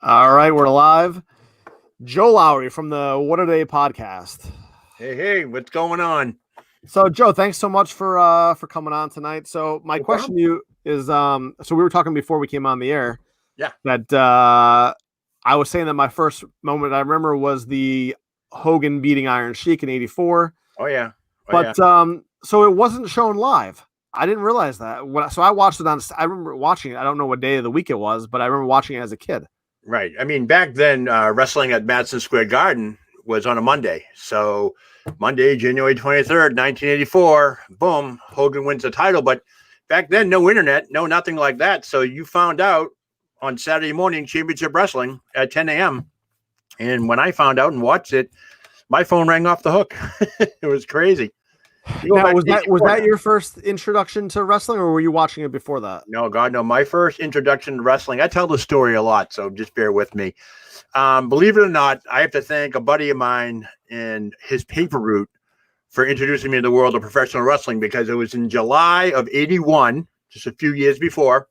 All right, we're live. Joe Lowry from the Whatta Day Podcast. Hey, what's going on? So, Joe, thanks so much for coming on tonight. So, my question to you is, so we were talking before we came on the air. Yeah. That I was saying that my first moment I remember was the Hogan beating Iron Sheik in '84. Oh yeah. So it wasn't shown live. I didn't realize that. So I watched it on. I remember watching it. I don't know what day of the week it was, but I remember watching it as a kid. Right. I mean, back then, wrestling at Madison Square Garden was on a Monday. So Monday, January 23rd, 1984, boom, Hogan wins the title. But back then, no internet, no nothing like that. So you found out on Saturday morning, Championship Wrestling at 10 a.m. And when I found out and watched it, my phone rang off the hook. It was crazy. Now, was that your first introduction to wrestling, or were you watching it before that? No, God, no. My first introduction to wrestling, I tell the story a lot, so just bear with me. Believe it or not, I have to thank a buddy of mine and his paper route for introducing me to the world of professional wrestling, because it was in July of '81, just a few years before.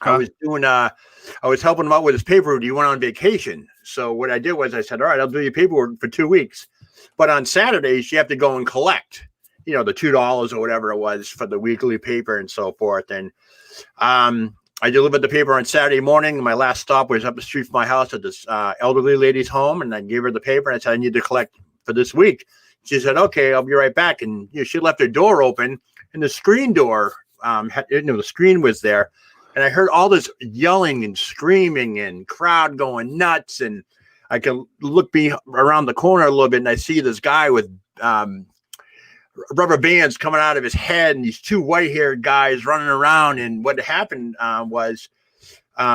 I was helping him out with his paper route. He went on vacation. So what I did was I said, all right, I'll do your paperwork for 2 weeks. But on Saturdays, you have to go and collect, the $2 or whatever it was for the weekly paper and so forth. And I delivered the paper on Saturday morning. My last stop was up the street from my house at this elderly lady's home. And I gave her the paper and I said, I need to collect for this week. She said, okay, I'll be right back. And she left her door open, and the screen door, the screen was there. And I heard all this yelling and screaming and crowd going nuts. And I can look around the corner a little bit, and I see this guy with rubber bands coming out of his head, and these two white-haired guys running around. And what happened was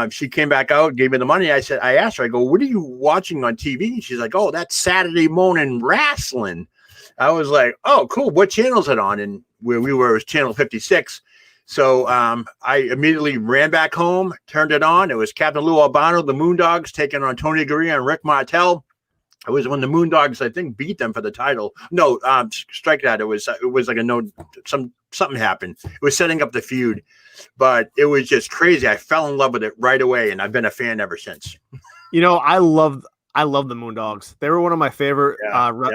she came back out, gave me the money. I asked her, I go, what are you watching on TV? And she's like, oh, that's Saturday morning wrestling. I was like, oh, cool. What channel is it on? And where we were was channel 56. So I immediately ran back home, turned it on. It was Captain Lou Albano, the Moondogs, taking on Tony Gurria and Rick Martel. It was when the Moondogs, I think, beat them for the title. No, strike that. It was like something happened. It was setting up the feud, but it was just crazy. I fell in love with it right away, and I've been a fan ever since. I love the Moondogs. They were one of my favorite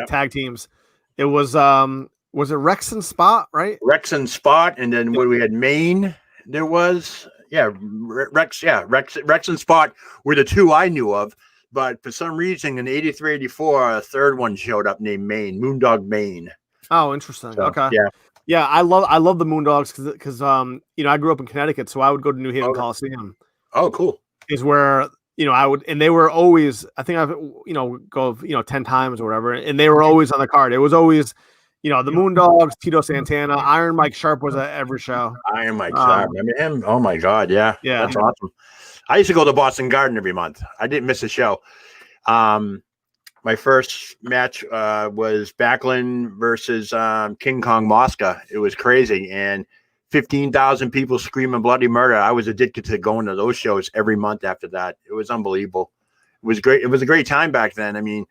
tag teams. It was it Rex and Spot, right? Rex and Spot, and then when we had Maine, there was Rex and Spot were the two I knew of. But for some reason, in '83, '84, a third one showed up named Maine, Moondog Maine. Oh, interesting. So, okay. Yeah. I love the Moondogs because I grew up in Connecticut, so I would go to New Haven Coliseum. Oh, cool. Is where I would, and they were always. I think I've go 10 times or whatever, and they were always on the card. It was always. The Moondogs, Tito Santana, Iron Mike Sharp was at every show. Iron Mike Sharp. I mean, him. Oh my God. Yeah. That's awesome. I used to go to Boston Garden every month. I didn't miss a show. My first match was Backlund versus King Kong Mosca. It was crazy. And 15,000 people screaming bloody murder. I was addicted to going to those shows every month after that. It was unbelievable. It was great. It was a great time back then. I mean,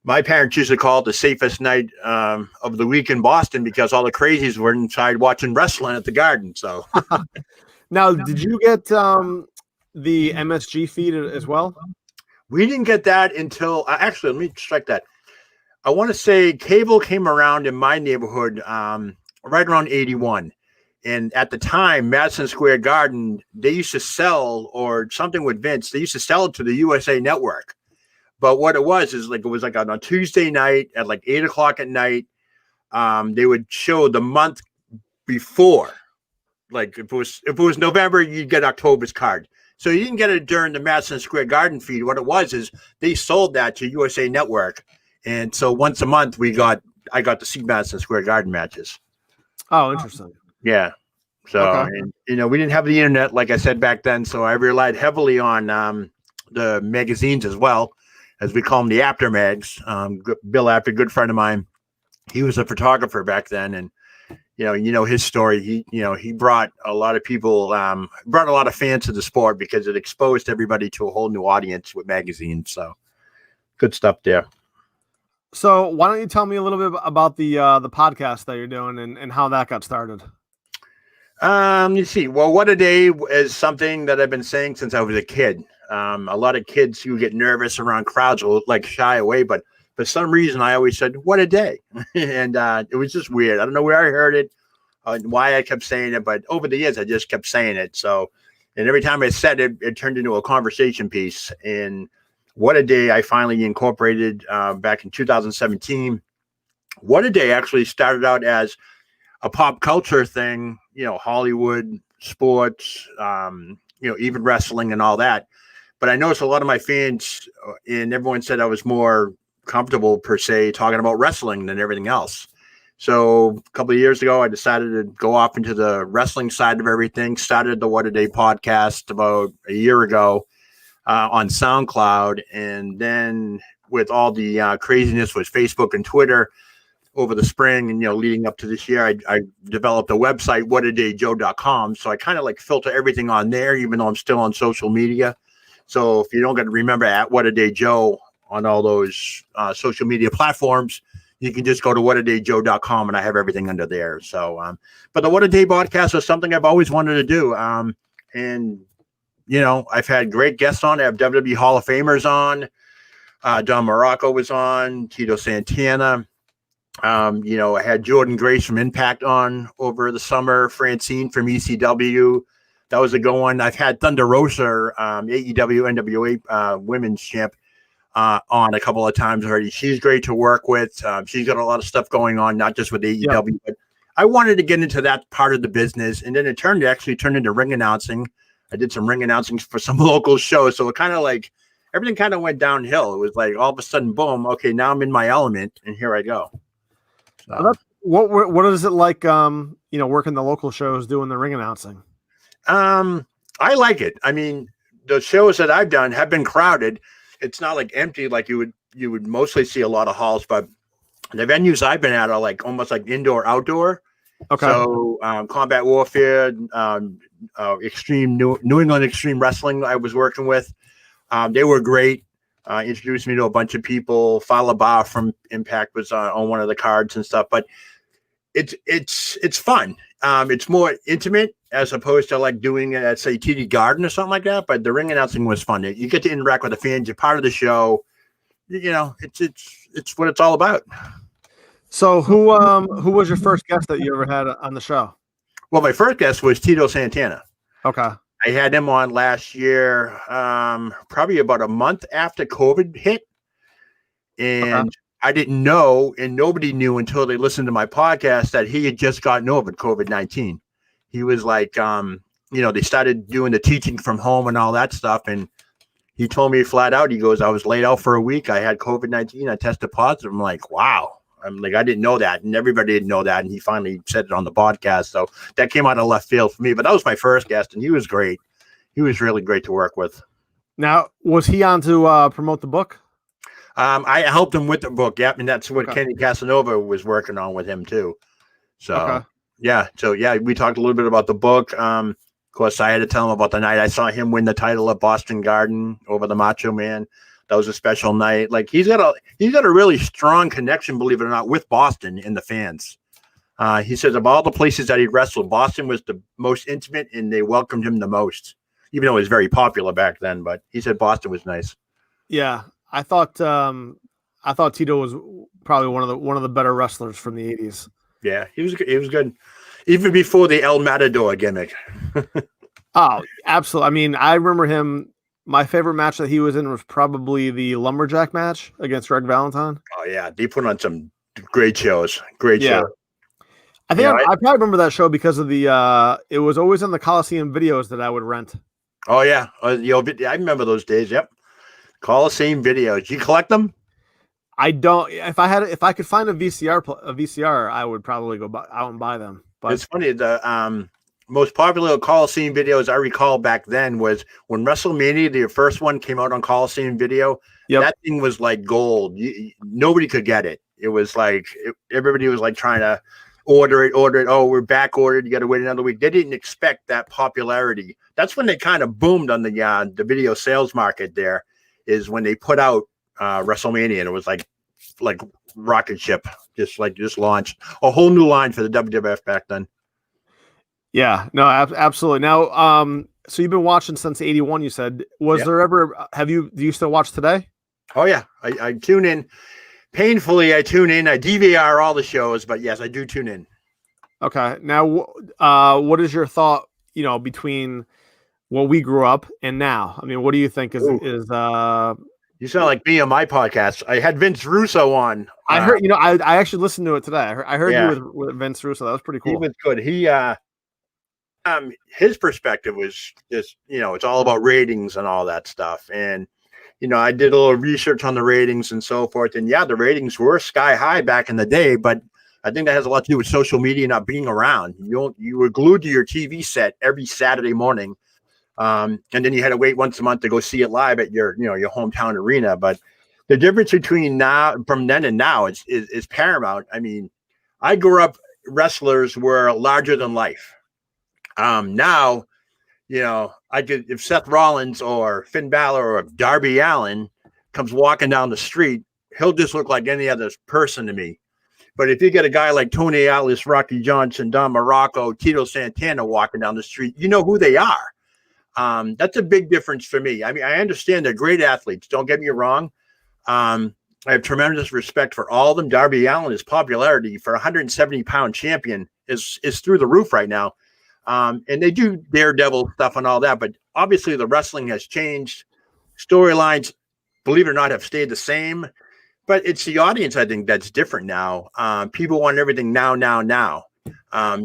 my parents used to call it the safest night of the week in Boston because all the crazies were inside watching wrestling at the Garden. So now, did you get the MSG feed as well? We didn't get that until actually, let me strike that. I want to say cable came around in my neighborhood right around '81. And at the time, Madison Square Garden, they used to sell, or something with Vince, they used to sell it to the USA Network. But what it was on a Tuesday night at like 8 o'clock at night. They would show the month before. Like if it was November, you'd get October's card. So you didn't get it during the Madison Square Garden feed. What it was is they sold that to USA Network. And so once a month I got to see Madison Square Garden matches. Oh, interesting. Yeah. So, and, we didn't have the internet, like I said back then. So I relied heavily on the magazines as well, as we call them, the After Mags. Bill After, good friend of mine. He was a photographer back then. And, his story, he brought a lot of people, brought a lot of fans to the sport because it exposed everybody to a whole new audience with magazines. So good stuff there. So why don't you tell me a little bit about the podcast that you're doing and how that got started? You see, well, Whatta Day is something that I've been saying since I was a kid. A lot of kids who get nervous around crowds will like shy away, but for some reason I always said, "What a day." And it was just weird. I don't know where I heard it, why I kept saying it, but over the years I just kept saying it. So, and every time I said it, it turned into a conversation piece. And What a Day I finally incorporated back in 2017. What a Day actually started out as a pop culture thing, Hollywood, sports, even wrestling and all that. But I noticed a lot of my fans and everyone said I was more comfortable per se talking about wrestling than everything else. So a couple of years ago, I decided to go off into the wrestling side of everything. Started the Whatta Day podcast about a year ago on SoundCloud. And then with all the craziness with Facebook and Twitter over the spring and, leading up to this year, I developed a website, whattadayjoe.com. So I kind of like filter everything on there, even though I'm still on social media. So if you don't get to remember at Whatta Day Joe on all those social media platforms, you can just go to whattadayjoe.com and I have everything under there. So, but the Whatta Day podcast is something I've always wanted to do. And, I've had great guests on. I have WWE Hall of Famers on. Don Morocco was on, Tito Santana. I had Jordan Grace from Impact on over the summer, Francine from ECW. That was a good one. I've had Thunder Rosa, AEW, NWA women's champ, on a couple of times already. She's great to work with. She's got a lot of stuff going on, not just with AEW, but I wanted to get into that part of the business. And then it turned into ring announcing. I did some ring announcing for some local shows. So it kind of like everything kind of went downhill. It was like all of a sudden, boom, okay, now I'm in my element and here I go. So, what is it like, working the local shows, doing the ring announcing? I like it. I mean, the shows that I've done have been crowded. It's not like empty like you would mostly see a lot of halls, but the venues I've been at are like almost like indoor, outdoor. Okay. So Combat Warfare, Extreme New England Extreme Wrestling I was working with. They were great. Introduced me to a bunch of people. Falaba from Impact was on one of the cards and stuff, but it's fun. It's more intimate as opposed to like doing it at say TD Garden or something like that. But the ring announcing was fun. You get to interact with the fans. You're part of the show. It's what it's all about. So who was your first guest that you ever had on the show? Well, my first guest was Tito Santana. Okay. I had him on last year, probably about a month after COVID hit. And I didn't know, and nobody knew until they listened to my podcast, that he had just gotten over COVID-19. He was like, they started doing the teaching from home and all that stuff. And he told me flat out, he goes, I was laid out for a week. I had COVID-19. I tested positive. I'm like, wow. I'm like, I didn't know that. And everybody didn't know that. And he finally said it on the podcast. So that came out of left field for me. But that was my first guest. And he was great. He was really great to work with. Now, was he on to promote the book? I helped him with the book. Yep. And that's what Kenny Casanova was working on with him too. So, we talked a little bit about the book. Of course, I had to tell him about the night I saw him win the title at Boston Garden over the Macho Man. That was a special night. Like he's got a really strong connection, believe it or not, with Boston and the fans. He says of all the places that he wrestled, Boston was the most intimate and they welcomed him the most, even though it was very popular back then. But he said Boston was nice. Yeah. I thought Tito was probably one of the better wrestlers from the 80s. Yeah, he was good. Even before the El Matador gimmick. Oh, absolutely. I mean, I remember him. My favorite match that he was in was probably the Lumberjack match against Greg Valentine. Oh, yeah. They put on some great shows. Great show. I think I probably remember that show because of the it was always in the Coliseum videos that I would rent. Oh, yeah. I remember those days. Yep. Coliseum videos. You collect them? I don't. If I could find a VCR, I would probably go out and buy them. But it's funny. The most popular Coliseum videos I recall back then was when WrestleMania, the first one, came out on Coliseum Video. Yep. That thing was like gold. Nobody could get it. It was like everybody was like trying to order it. Oh, we're back ordered. You got to wait another week. They didn't expect that popularity. That's when they kind of boomed on the video sales market. There is when they put out WrestleMania, and it was like rocket ship, just launched a whole new line for the WWF back then. Yeah, no, absolutely. Now, so you've been watching since 81, you said. Was there ever, do you still watch today? Oh yeah. I tune in. Painfully, I tune in. I DVR all the shows, but yes, I do tune in. Okay. Now, what is your thought, between what we grew up and now? I mean, what do you think is you sound like me on my podcast. I had Vince Russo on. I heard, I actually listened to it today. I heard you with Vince Russo. That was pretty cool. He was good. He, his perspective was just, it's all about ratings and all that stuff. And, I did a little research on the ratings and so forth. And yeah, the ratings were sky high back in the day, but I think that has a lot to do with social media not being around. You were glued to your TV set every Saturday morning. And then you had to wait once a month to go see it live at your hometown arena. But the difference between from then and now is paramount. I mean, I grew up, wrestlers were larger than life. Now, if Seth Rollins or Finn Balor or Darby Allin comes walking down the street, he'll just look like any other person to me. But if you get a guy like Tony Atlas, Rocky Johnson, Don Morocco, Tito Santana walking down the street, you know who they are. That's a big difference for me. I mean, I understand they're great athletes. Don't get me wrong. I have tremendous respect for all of them. Darby Allin, his popularity for a 170-pound champion is through the roof right now. And they do daredevil stuff and all that, but obviously the wrestling has changed. Storylines, believe it or not, have stayed the same, but it's the audience, I think, that's different now. People want everything now.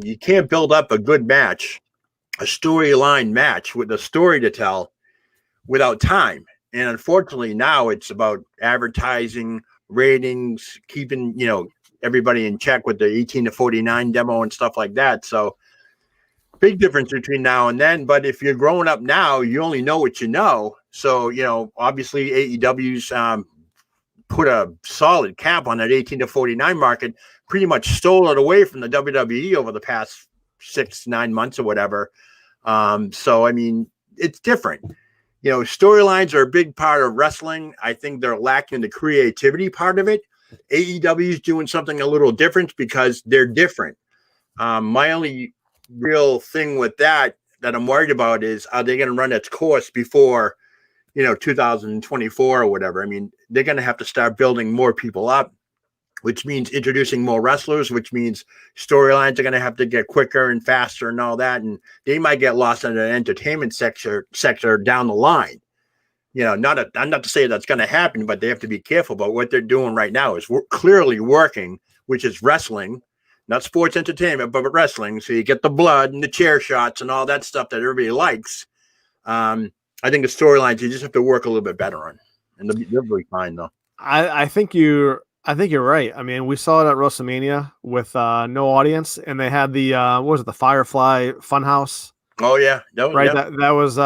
You can't build up a good match, a storyline match with a story to tell without time. And unfortunately now it's about advertising, ratings, keeping, everybody in check with the 18 to 49 demo and stuff like that. So big difference between now and then. But if you're growing up now, you only know what you know. So, obviously AEW's put a solid cap on that 18 to 49 market, pretty much stole it away from the WWE over the past 6-9 months or whatever. So, I mean, it's different. Storylines are a big part of wrestling. I think they're lacking the creativity part of it. AEW is doing something a little different because they're different. My only real thing with that I'm worried about is, are they going to run its course before, 2024 or whatever? I mean, they're going to have to start building more people up, which means introducing more wrestlers, which means storylines are going to have to get quicker and faster and all that. And they might get lost in an entertainment sector down the line. I'm not to say that's going to happen, but they have to be careful. But what they're doing right now is clearly working, which is wrestling, not sports entertainment, but wrestling. So you get the blood and the chair shots and all that stuff that everybody likes. I think the storylines you just have to work a little bit better on, and they'll be fine though. I think you're right. I mean, we saw it at WrestleMania with no audience, and they had the what was it, the Firefly Funhouse? Oh yeah, right. Yep. That was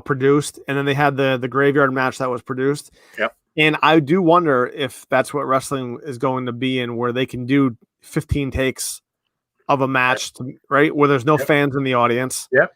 produced, and then they had the graveyard match that was produced. Yep. And I do wonder if that's what wrestling is going to be in, where they can do 15 takes of a match, right? Where there's no fans in the audience. Yep.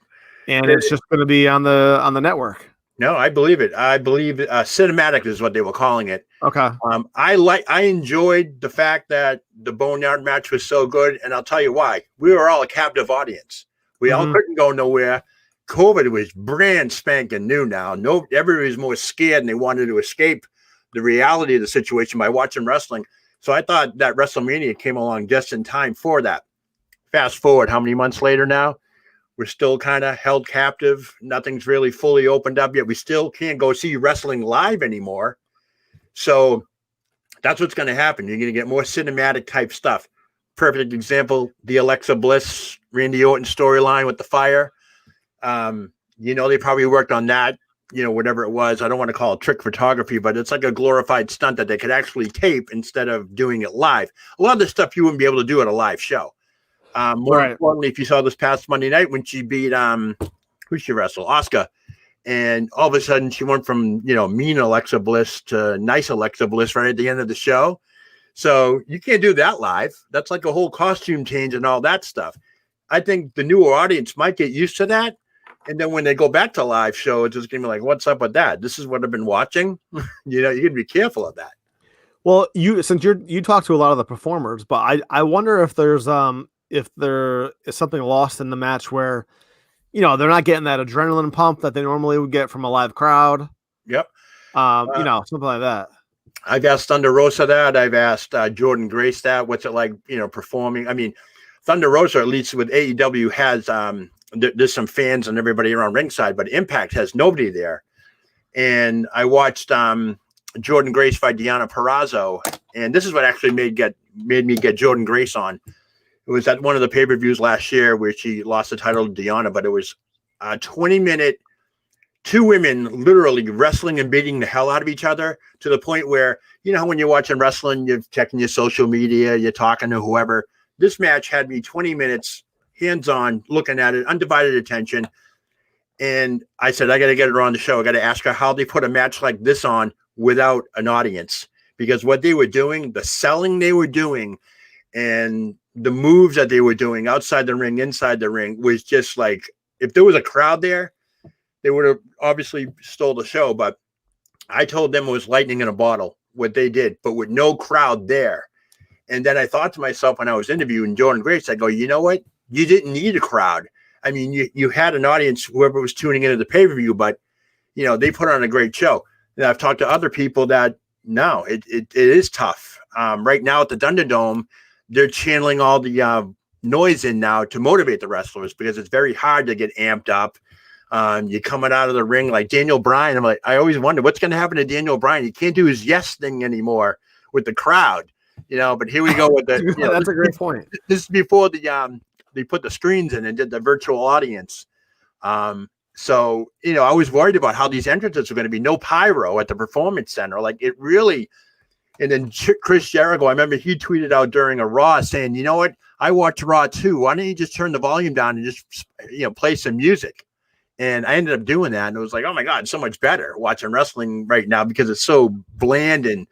And it's just going to be on the network. No, I believe it. I believe cinematic is what they were calling it. Okay. I enjoyed the fact that the Boneyard match was so good, and I'll tell you why. We were all a captive audience. We all couldn't go nowhere. COVID was brand spanking new now. Everybody was more scared, and they wanted to escape the reality of the situation by watching wrestling. So I thought that WrestleMania came along just in time for that. Fast forward, how many months later now? We're still kind of held captive. Nothing's really fully opened up yet. We still can't go see wrestling live anymore. So that's what's going to happen. You're going to get more cinematic type stuff. Perfect example, the Alexa Bliss, Randy Orton storyline with the fire. They probably worked on that, whatever it was. I don't want to call it trick photography, but it's like a glorified stunt that they could actually tape instead of doing it live. A lot of the stuff you wouldn't be able to do at a live show. More importantly, if you saw this past Monday night when she beat who she wrestled, Asuka, and all of a sudden she went from mean Alexa Bliss to nice Alexa Bliss right at the end of the show. So you can't do that live. That's like a whole costume change and all that stuff. I think the newer audience might get used to that, and then when they go back to live show, it's just gonna be like, "What's up with that? This is what I've been watching." You're gonna be careful of that. Well, since you talk to a lot of the performers, but I wonder if there is something lost in the match where they're not getting that adrenaline pump that they normally would get from a live crowd. Yep. Something like that. I've asked Thunder Rosa that. I've asked Jordan Grace that. What's it like, performing? I mean, Thunder Rosa, at least with AEW, has there's some fans and everybody around ringside, but Impact has nobody there. And I watched Jordan Grace fight Deonna Purrazzo, and this is what actually made me get Jordan Grace on. It was at one of the pay-per-views last year where she lost the title to Deonna, but it was a 20-minute, two women literally wrestling and beating the hell out of each other to the point where, when you're watching wrestling, you're checking your social media, you're talking to whoever. This match had me 20 minutes, hands-on, looking at it, undivided attention. And I said, I got to get her on the show. I got to ask her how they put a match like this on without an audience. Because what they were doing, the selling they were doing, and the moves that they were doing outside the ring, inside the ring, was just like, if there was a crowd there, they would have obviously stole the show. But I told them it was lightning in a bottle, what they did, but with no crowd there. And then I thought to myself when I was interviewing Jordan Grace, I go, you know what? You didn't need a crowd. I mean, you had an audience, whoever was tuning into the pay-per-view, but, they put on a great show. And I've talked to other people that, no, it is tough. Right now at the Thunderdome, they're channeling all the noise in now to motivate the wrestlers because it's very hard to get amped up. You're coming out of the ring like Daniel Bryan. I'm like, I always wonder what's going to happen to Daniel Bryan. He can't do his yes thing anymore with the crowd, but here we go with the. That's a great point. This is before they put the screens in and did the virtual audience. So, I was worried about how these entrances were going to be no pyro at the Performance Center. Like it really. And then Chris Jericho, I remember he tweeted out during a Raw saying, you know what? I watch Raw too. Why don't you just turn the volume down and just, play some music? And I ended up doing that. And it was like, oh my God, so much better watching wrestling right now because it's so bland. And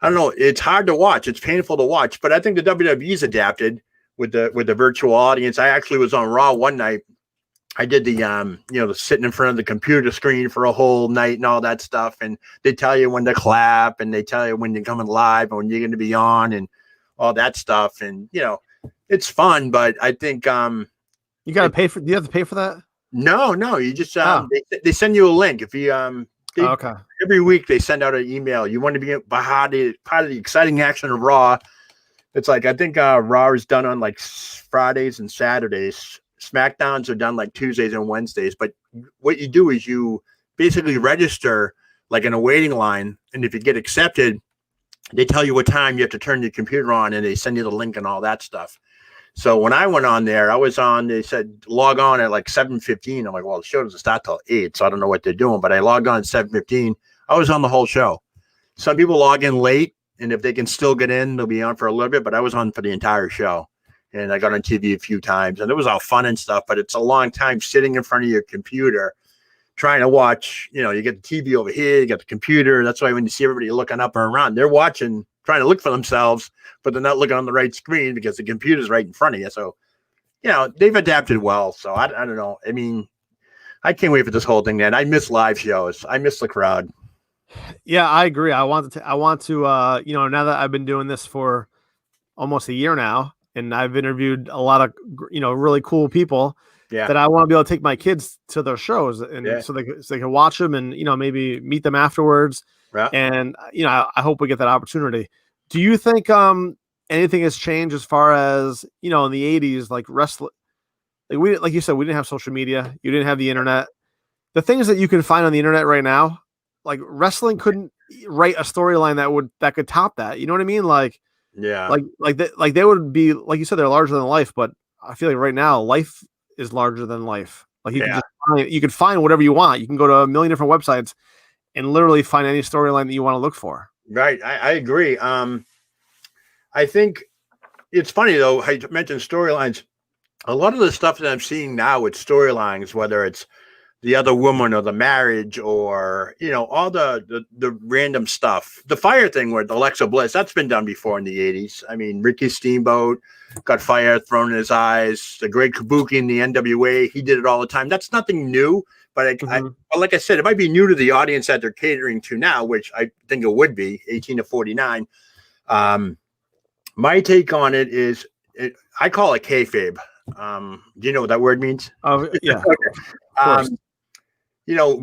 I don't know, it's hard to watch. It's painful to watch, but I think the WWE's adapted with the virtual audience. I actually was on Raw one night. I did the sitting in front of the computer screen for a whole night and all that stuff. And they tell you when to clap and they tell you when you're coming live and when you're going to be on and all that stuff. And, it's fun, but I think, you got to pay for, do you have to pay for that? No, you just, they send you a link. If you, okay. Every week they send out an email. You want to be part of the exciting action of Raw. It's like, I think Raw is done on like Fridays and Saturdays. SmackDowns are done like Tuesdays and Wednesdays, but what you do is you basically register like in a waiting line. And if you get accepted, they tell you what time you have to turn your computer on and they send you the link and all that stuff. So when I went on there, they said log on at like 7:15. I'm like, well, the show doesn't start till 8. So I don't know what they're doing, but I logged on at 7:15. I was on the whole show. Some people log in late and if they can still get in, they'll be on for a little bit, but I was on for the entire show. And I got on TV a few times and it was all fun and stuff, but it's a long time sitting in front of your computer trying to watch, you get the TV over here, you got the computer. That's why when you see everybody looking up or around, they're watching, trying to look for themselves, but they're not looking on the right screen because the computer's right in front of you. So, they've adapted well. So I don't know. I mean, I can't wait for this whole thing, man. I miss live shows. I miss the crowd. Yeah, I agree. I want to, now that I've been doing this for almost a year now, and I've interviewed a lot of, really cool people that I want to be able to take my kids to their shows and so they can watch them and, maybe meet them afterwards. Yeah. And, I hope we get that opportunity. Do you think anything has changed as far as, in the 80s, like wrestling, like you said, we didn't have social media. You didn't have the internet. The things that you can find on the internet right now, like wrestling couldn't write a storyline that could top that. You know what I mean? Like, yeah, like they would be, like you said, they're larger than life, but I feel like right now life is larger than life. Like you can find whatever you want. You can go to a million different websites and literally find any storyline that you want to look for. Right. I agree. I think it's funny though, how you mentioned storylines. A lot of the stuff that I'm seeing now with storylines, whether it's the other woman or the marriage or, all the random stuff. The fire thing with Alexa Bliss, that's been done before in the 80s. I mean, Ricky Steamboat got fire thrown in his eyes. The great Kabuki in the NWA, he did it all the time. That's nothing new. But like I said, it might be new to the audience that they're catering to now, which I think it would be, 18 to 49. My take on it is, I call it kayfabe. Do you know what that word means? Oh, yeah.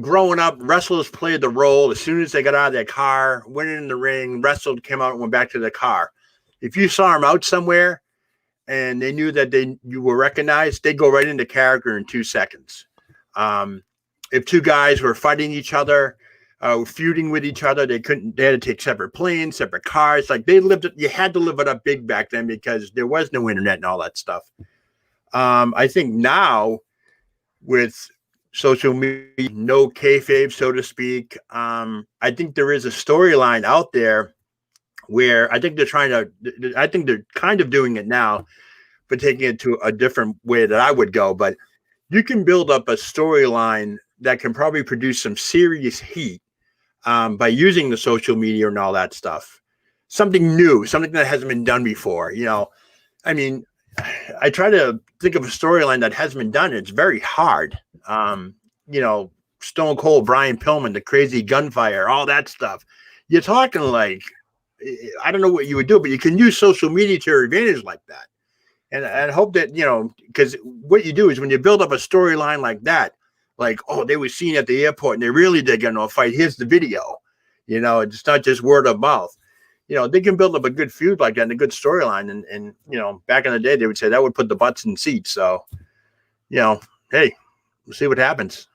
Growing up, wrestlers played the role. As soon as they got out of their car, went in the ring, wrestled, came out, and went back to their car. If you saw them out somewhere and they knew that you were recognized, they'd go right into character in 2 seconds. If two guys were fighting each other, feuding with each other, they had to take separate planes, separate cars. Like you had to live it up big back then because there was no internet and all that stuff. I think now with social media, no kayfabe, so to speak, I think there is a storyline out there where I think they're kind of doing it now, but taking it to a different way that I would go. But you can build up a storyline that can probably produce some serious heat by using the social media and all that stuff. Something new, something that hasn't been done before. I mean, I try to think of a storyline that hasn't been done. It's very hard. Stone Cold, Brian Pillman, the crazy gunfire, all that stuff. You're talking like, I don't know what you would do, but you can use social media to your advantage like that. And I hope that, because what you do is when you build up a storyline like that, like, oh, they were seen at the airport and they really did get into a fight. Here's the video. It's not just word of mouth. They can build up a good feud like that and a good storyline. And back in the day, they would say that would put the butts in seats. So, hey, we'll see what happens.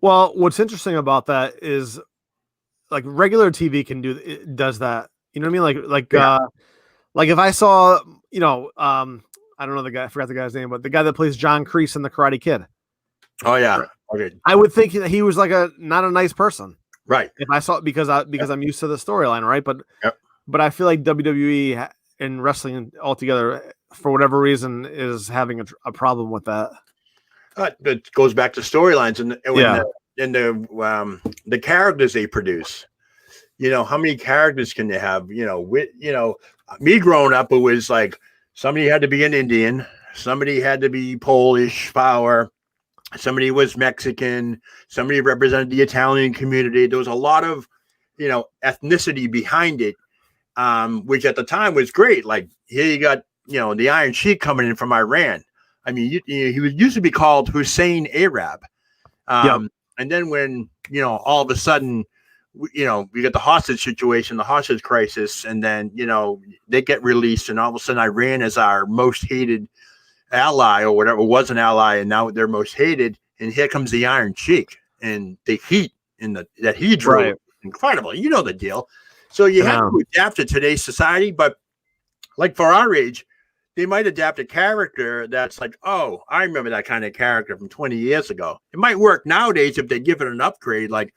Well, what's interesting about that is like regular TV does that. You know what I mean? Like if I saw, I don't know the guy, I forgot the guy's name, but the guy that plays John Kreese in The Karate Kid. Oh yeah. Okay. I would think that he was like not a nice person. Right. If I saw because I'm used to the storyline, right? But I feel like WWE and wrestling altogether, for whatever reason, is having a problem with that. It goes back to storylines and the characters they produce. How many characters can they have? Me growing up, it was like somebody had to be an Indian, somebody had to be Polish power, somebody was Mexican, somebody represented the Italian community. There was a lot of, ethnicity behind it, which at the time was great. Like here you got, the Iron Sheik coming in from Iran. I mean, he used to be called Hussein Arab. And then when, all of a sudden, we get the hostage situation, the hostage crisis, and then, they get released and all of a sudden Iran is our most hated ally or whatever, was an ally, and now they're most hated. And here comes the Iron Sheik and the heat that he drove. Right. Incredible. You know the deal. So you have to adapt to today's society, but like for our age, they might adapt a character that's like, oh, I remember that kind of character from 20 years ago. It might work nowadays if they give it an upgrade, like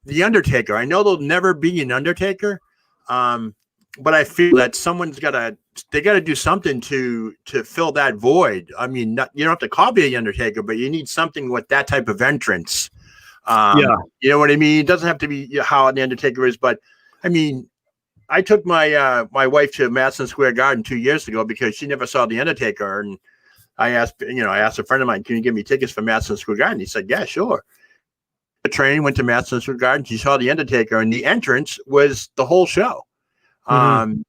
The Undertaker. I know there'll never be an Undertaker, but I feel that they got to do something to fill that void. I mean, you don't have to copy The Undertaker, but you need something with that type of entrance. You know what I mean? It doesn't have to be how The Undertaker is, but I mean, I took my wife to Madison Square Garden 2 years ago because she never saw The Undertaker, and I asked a friend of mine, "Can you give me tickets for Madison Square Garden?" He said, "Yeah, sure." The train went to Madison Square Garden. She saw The Undertaker, and the entrance was the whole show. Mm-hmm.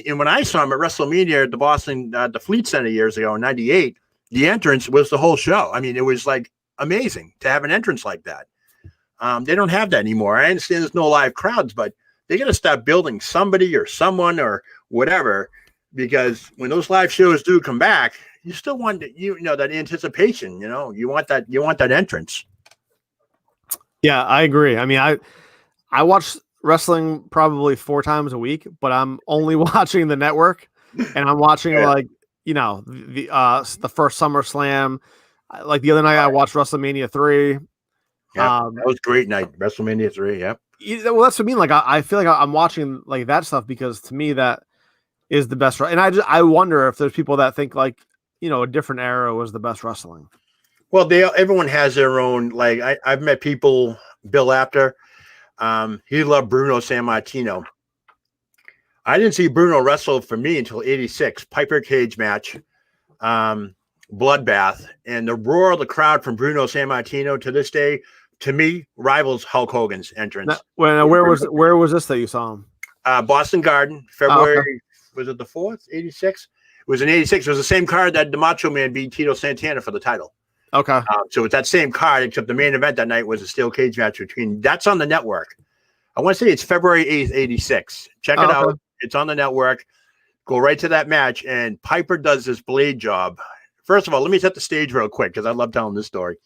And when I saw him at WrestleMania at the Boston, the Fleet Center years ago in '98, the entrance was the whole show. I mean, it was like amazing to have an entrance like that. They don't have that anymore. I understand there's no live crowds, but they got to stop building somebody or someone or whatever, because when those live shows do come back, you still want that anticipation. You want that entrance. Yeah, I agree. I mean, I watch wrestling probably 4 times a week, but I'm only watching the network, and I'm watching the first SummerSlam. Like the other night, I watched WrestleMania 3. Yeah, that was a great night. WrestleMania 3. Yep. Well, that's what I mean. Like I feel like I'm watching like that stuff because to me that is the best. And I wonder if there's people that think like a different era was the best wrestling. Well, everyone has their own. Like I've met people. Bill Apter, he loved Bruno Sammartino. I didn't see Bruno wrestle for me until '86 Piper cage match, bloodbath, and the roar of the crowd from Bruno Sammartino to this day, to me, rivals Hulk Hogan's entrance. Where was this that you saw him? Boston Garden, February. Was it the 4th, '86? It was in 86. It was the same card that the Macho Man beat Tito Santana for the title. Okay. So it's that same card, except the main event that night was a steel cage match between. That's on the network. I want to say it's February 8th, 86. Check it out. It's on the network. Go right to that match, and Piper does this blade job. First of all, let me set the stage real quick because I love telling this story.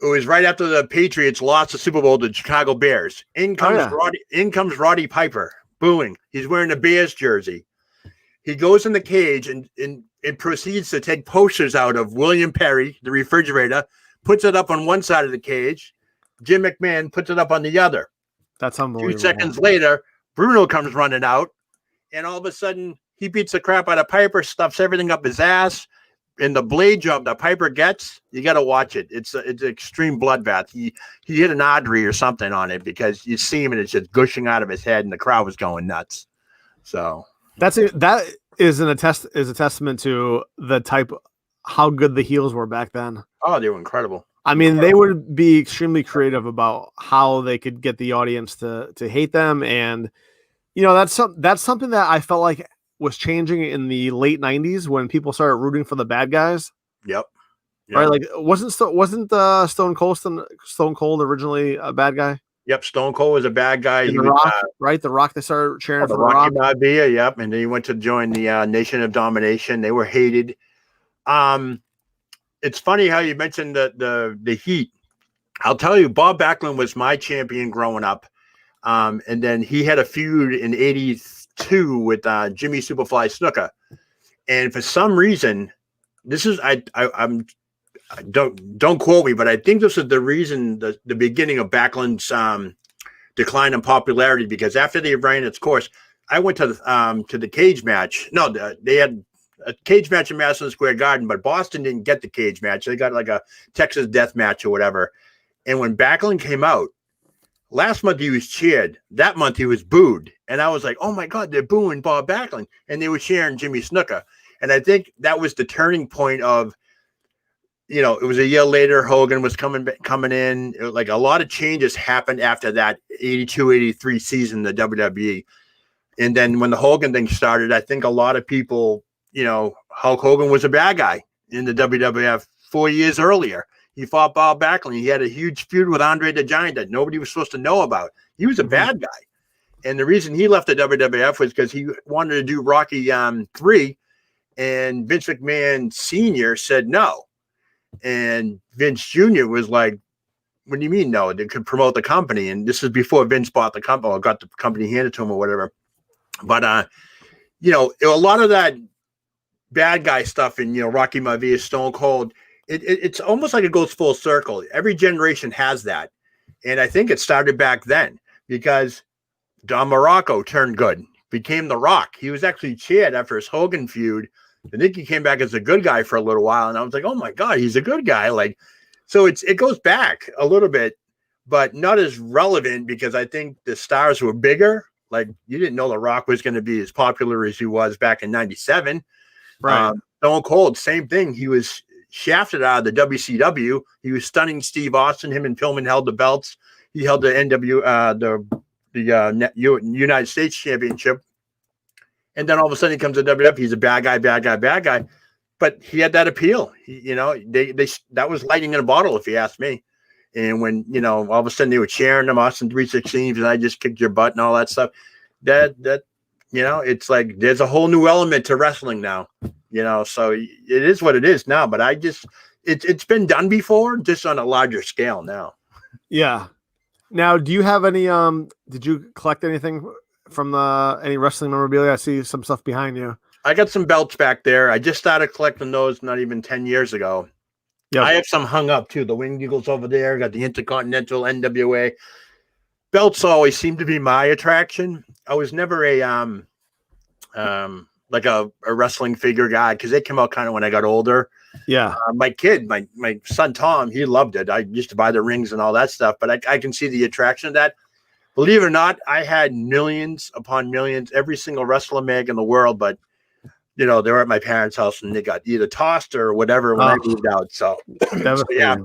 It was right after the Patriots lost the Super Bowl to the Chicago Bears. In comes Roddy Piper, booing. He's wearing a Bears jersey. He goes in the cage and proceeds to take posters out of William Perry, the refrigerator, puts it up on one side of the cage. Jim McMahon puts it up on the other. That's unbelievable. 2 seconds later, Bruno comes running out, and all of a sudden, he beats the crap out of Piper, stuffs everything up his ass. And the blade job that Piper gets, you got to watch it. It's an extreme bloodbath. He hit an artery or something on it because you see him and it's just gushing out of his head, and the crowd was going nuts. So that is a testament to the type how good the heels were back then. Oh, they were incredible. I mean, they would be extremely creative about how they could get the audience to hate them, and that's something that I felt like was changing in the late 90s when people started rooting for the bad guys. Yep. Right? Like wasn't Stone Cold originally a bad guy? Yep, Stone Cold was a bad guy. The Rock, right? The Rock, they started cheering for the Rocky Balboa, yep. And then he went to join the Nation of Domination. They were hated. It's funny how you mentioned the heat. I'll tell you, Bob Backlund was my champion growing up. And then he had a feud in 82 with Jimmy Superfly Snuka. And for some reason, this is I'm don't quote me, but I think this is the reason the beginning of Backlund's decline in popularity, because after they ran its course, I went to the cage match. No, they had a cage match in Madison Square Garden, but Boston didn't get the cage match. They got like a Texas death match or whatever. And when Backlund came out, last month he was cheered. That month he was booed. And I was like, oh my God, they're booing Bob Backlund. And they were cheering Jimmy Snuka. And I think that was the turning point of, it was a year later, Hogan was coming in. Like a lot of changes happened after that 82, 83 season, the WWE. And then when the Hogan thing started, I think a lot of people, Hulk Hogan was a bad guy in the WWF 4 years earlier. He fought Bob Backlund. He had a huge feud with Andre the Giant that nobody was supposed to know about. He was a bad guy. And the reason he left the WWF was because he wanted to do Rocky 3, and Vince McMahon Sr. said no. And Vince Jr. was like, what do you mean no? They could promote the company. And this is before Vince bought the company or got the company handed to him or whatever. But, a lot of that bad guy stuff in, Rocky Maivia, Stone Cold, it's almost like it goes full circle. Every generation has that. And I think it started back then because Don Morocco turned good, became The Rock. He was actually cheered after his Hogan feud. I think he came back as a good guy for a little while. And I was like, oh my God, he's a good guy. Like, so it goes back a little bit, but not as relevant because I think the stars were bigger. Like you didn't know The Rock was going to be as popular as he was back in 97. Right. Stone Cold, same thing. He was shafted out of the WCW. He was stunning Steve Austin. Him and Pillman held the belts. He held the United States Championship. And then all of a sudden he comes to WWF. He's a bad guy. But he had that appeal. That was lightning in a bottle, if you ask me. And when, all of a sudden they were cheering him, Austin 316s, and I just kicked your butt and all that stuff. That it's like there's a whole new element to wrestling now. So it is what it is now. But it's been done before, just on a larger scale now. Yeah. Now, do you have any? Did you collect anything from any wrestling memorabilia? I see some stuff behind you. I got some belts back there. I just started collecting those not even 10 years ago. Yeah, I have some hung up too. The Winged Eagles over there. Got the Intercontinental, NWA. Belts always seem to be my attraction. I was never a like a wrestling figure guy because they came out kind of when I got older. Yeah. My son Tom, he loved it. I used to buy the rings and all that stuff, but I can see the attraction of that. Believe it or not, I had millions upon millions, every single wrestler mag in the world, but they were at my parents' house and they got either tossed or whatever when I moved out. So yeah.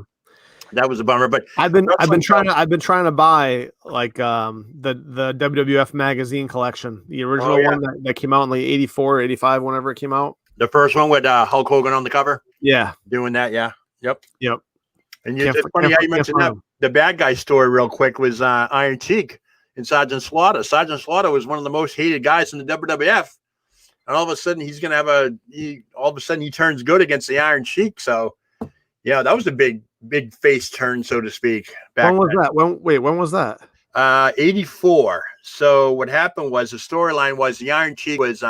That was a bummer. But I've been trying to buy like the WWF magazine collection, the original one that came out in like 84, 85, whenever it came out. The first one with Hulk Hogan on the cover. Yeah, doing that. Yeah. Yep. And it's funny how you mentioned that. The bad guy story real quick was Iron Sheik and Sergeant Slaughter. Sergeant Slaughter was one of the most hated guys in the WWF. And all of a sudden he's going to have he turns good against the Iron Sheik. So yeah, that was a big face turn, so to speak. When was that? When was that? 84. So what happened was the storyline was the Iron Sheik was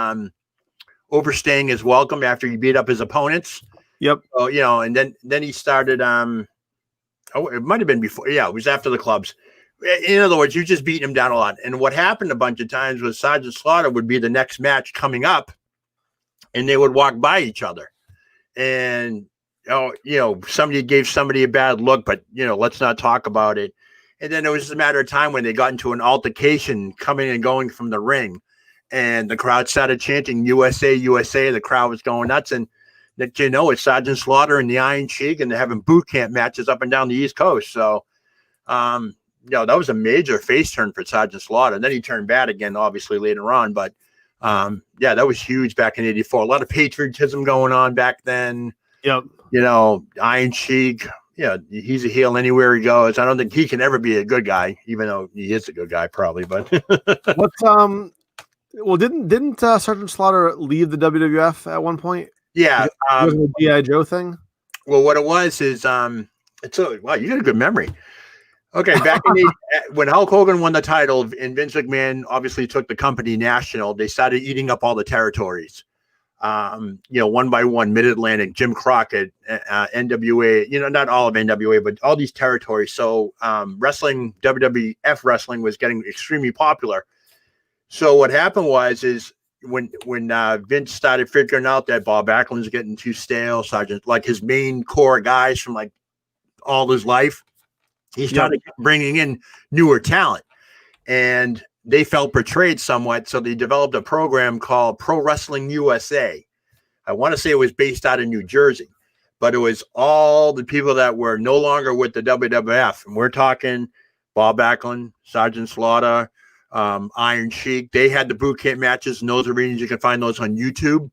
overstaying his welcome after he beat up his opponents. Yep. So, and then he started it might have been before. Yeah, it was after the clubs. In other words, you just beating him down a lot. And what happened a bunch of times was Sergeant Slaughter would be the next match coming up, and they would walk by each other. And somebody gave somebody a bad look, but let's not talk about it. And then it was just a matter of time when they got into an altercation coming and going from the ring, and the crowd started chanting USA, USA. The crowd was going nuts. And that, it's Sergeant Slaughter and the Iron Sheik, and they're having boot camp matches up and down the East Coast. So, that was a major face turn for Sergeant Slaughter. And then he turned bad again, obviously, later on. But, that was huge back in 84. A lot of patriotism going on back then. Yep. Iron Sheik, he's a heel anywhere he goes. I don't think he can ever be a good guy, even though he is a good guy, probably. But didn't Sergeant Slaughter leave the WWF at one point? Yeah, was it a G.I. Joe thing? Well, what it was is wow, you got a good memory. Okay, back in when Hulk Hogan won the title and Vince McMahon obviously took the company national, they started eating up all the territories. One by one, Mid-Atlantic, Jim Crockett, NWA, not all of NWA, but all these territories. So wrestling, WWF wrestling was getting extremely popular. So what happened is when Vince started figuring out that Bob Backlund's getting too stale, Sergeant, like his main core guys from like all his life, he started bringing in newer talent, and they felt betrayed somewhat. So they developed a program called Pro Wrestling USA. I want to say it was based out of New Jersey, but it was all the people that were no longer with the WWF. And we're talking Bob Backlund, Sergeant Slaughter, Iron Sheik. They had the boot camp matches in those arenas. You can find those on YouTube.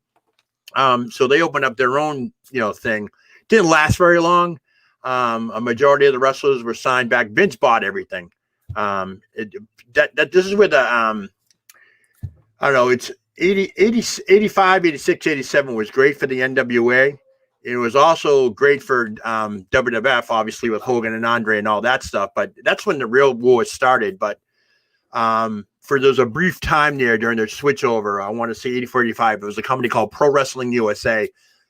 So they opened up their own, thing. Didn't last very long. A majority of the wrestlers were signed back. Vince bought everything. This is where the I don't know, it's 85, 86, 87 was great for the NWA. It was also great for WWF, obviously, with Hogan and Andre and all that stuff. But that's when the real war started. But there's a brief time there during their switchover, I want to say 84, 85, it was a company called Pro Wrestling USA.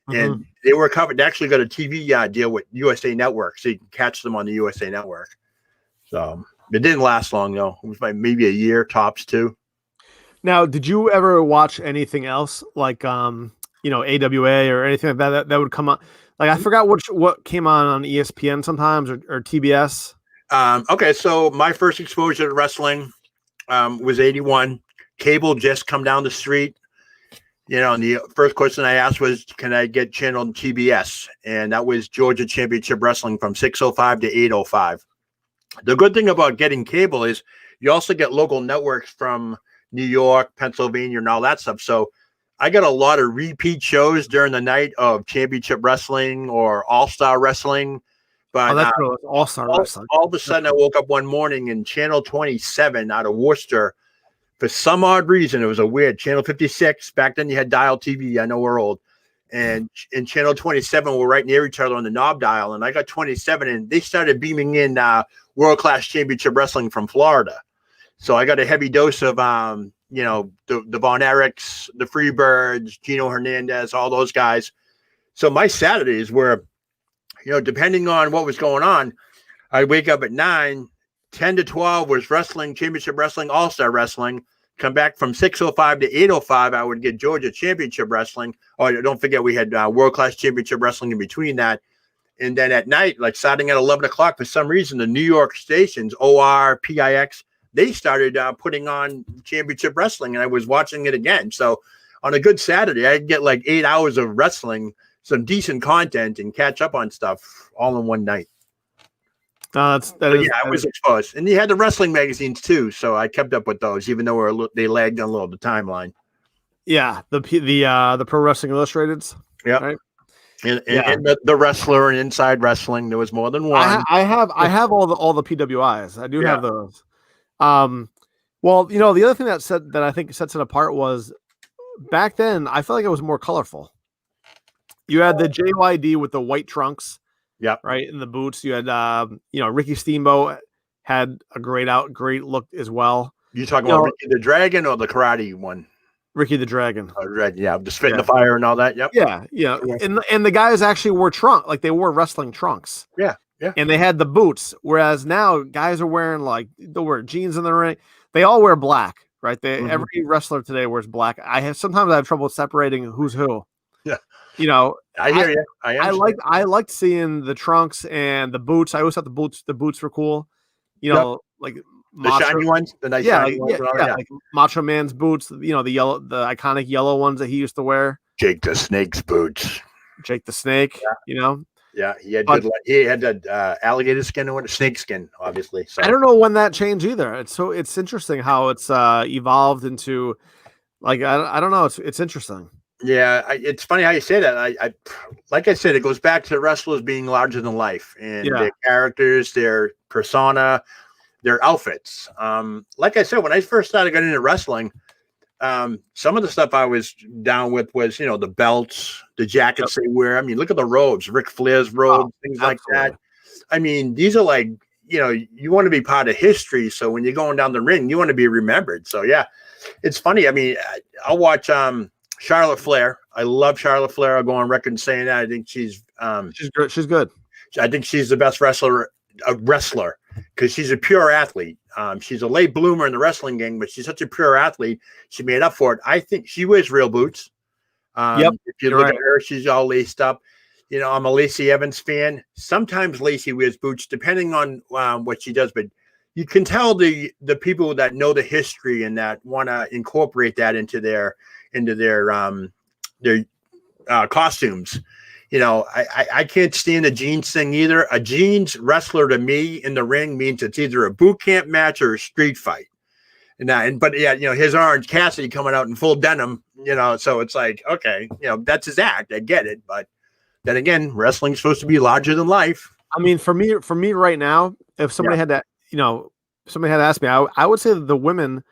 And they were covered. They actually got a TV deal with USA Network, so you can catch them on the USA Network. So it didn't last long, though. It was like maybe a year, tops 2. Now, did you ever watch anything else like AWA or anything like that would come on? Like, I forgot what came on ESPN sometimes or TBS. Okay, so my first exposure to wrestling was 81. Cable just come down the street. And the first question I asked was, can I get channel TBS? And that was Georgia Championship Wrestling from 6:05 to 8:05. The good thing about getting cable is you also get local networks from New York, Pennsylvania, and all that stuff. So I got a lot of repeat shows during the night of Championship Wrestling or All-Star Wrestling. But that's All-Star Wrestling. All of a sudden, I woke up one morning and Channel 27 out of Worcester, for some odd reason, it was a weird Channel 56. Back then, you had dial TV. I know we're old. And Channel 27 were right near each other on the knob dial. And I got 27, and they started beaming in World-Class Championship Wrestling from Florida. So I got a heavy dose of, the Von Erichs, the Freebirds, Gino Hernandez, all those guys. So my Saturdays were, depending on what was going on, I'd wake up at 9, 10 to 12 was wrestling, Championship Wrestling, All-Star Wrestling. Come back from 6:05 to 8:05, I would get Georgia Championship Wrestling. Oh, don't forget we had World-Class Championship Wrestling in between that. And then at night, like starting at 11 o'clock, for some reason, the New York stations, OR, PIX, they started putting on Championship Wrestling, and I was watching it again. So on a good Saturday, I'd get like 8 hours of wrestling, some decent content, and catch up on stuff all in one night. I was exposed, and you had the wrestling magazines too, so I kept up with those, even though they lagged on a little the timeline. Yeah, the Pro Wrestling Illustrateds. Yeah, right? and the wrestler and Inside Wrestling. There was more than one. I have all the PWIs. I do have those. Well, the other thing that I think sets it apart was back then. I felt like it was more colorful. You had the JYD with the white trunks. Yep. Right. In the boots. You had, Ricky Steamboat had a great look as well. You talking about Ricky the Dragon or the karate one? Ricky the Dragon. Yeah. The spit in the fire and all that. Yep. Yeah. Yeah. And the guys actually wore they wore wrestling trunks. Yeah. Yeah. And they had the boots. Whereas now guys are wearing they'll wear jeans in the ring. They all wear black, right? Every wrestler today wears black. Sometimes I have trouble separating who's who. Yeah. I hear you. I liked seeing the trunks and the boots. I always thought the boots were cool. Like the shiny ones, the nice shiny ones. Like Macho Man's boots. The iconic yellow ones that he used to wear. Jake the Snake's boots. Jake the Snake. Yeah. Yeah, he had that alligator skin or snake skin, obviously. So I don't know when that changed either. It's interesting how it's evolved into I don't know. It's interesting. Yeah, it's funny how you say that. I like I said, it goes back to wrestlers being larger than life and their characters, their persona, their outfits. Like I said, when I first started getting into wrestling, some of the stuff I was down with was, the belts, the jackets they wear. I mean, look at the robes, Ric Flair's robes, things like that. I mean, these are you want to be part of history. So when you're going down the ring, you want to be remembered. So yeah, it's funny. I mean, I'll watch Charlotte Flair. I love Charlotte Flair. I'll go on record saying that. I think she's good. She's good. I think she's the best wrestler because she's a pure athlete. She's a late bloomer in the wrestling game, but she's such a pure athlete. She made up for it. I think she wears real boots. If you look at her, she's all laced up. I'm a Lacey Evans fan. Sometimes Lacey wears boots, depending on what she does. But you can tell the people that know the history and that want to incorporate that into their costumes. I can't stand the jeans thing either. A jeans wrestler to me in the ring means it's either a boot camp match or a street fight. But his Orange Cassidy coming out in full denim, so it's like, okay, that's his act. I get it. But then again, wrestling's supposed to be larger than life. I mean, for me right now, if somebody had to, somebody had asked me, I would say that the women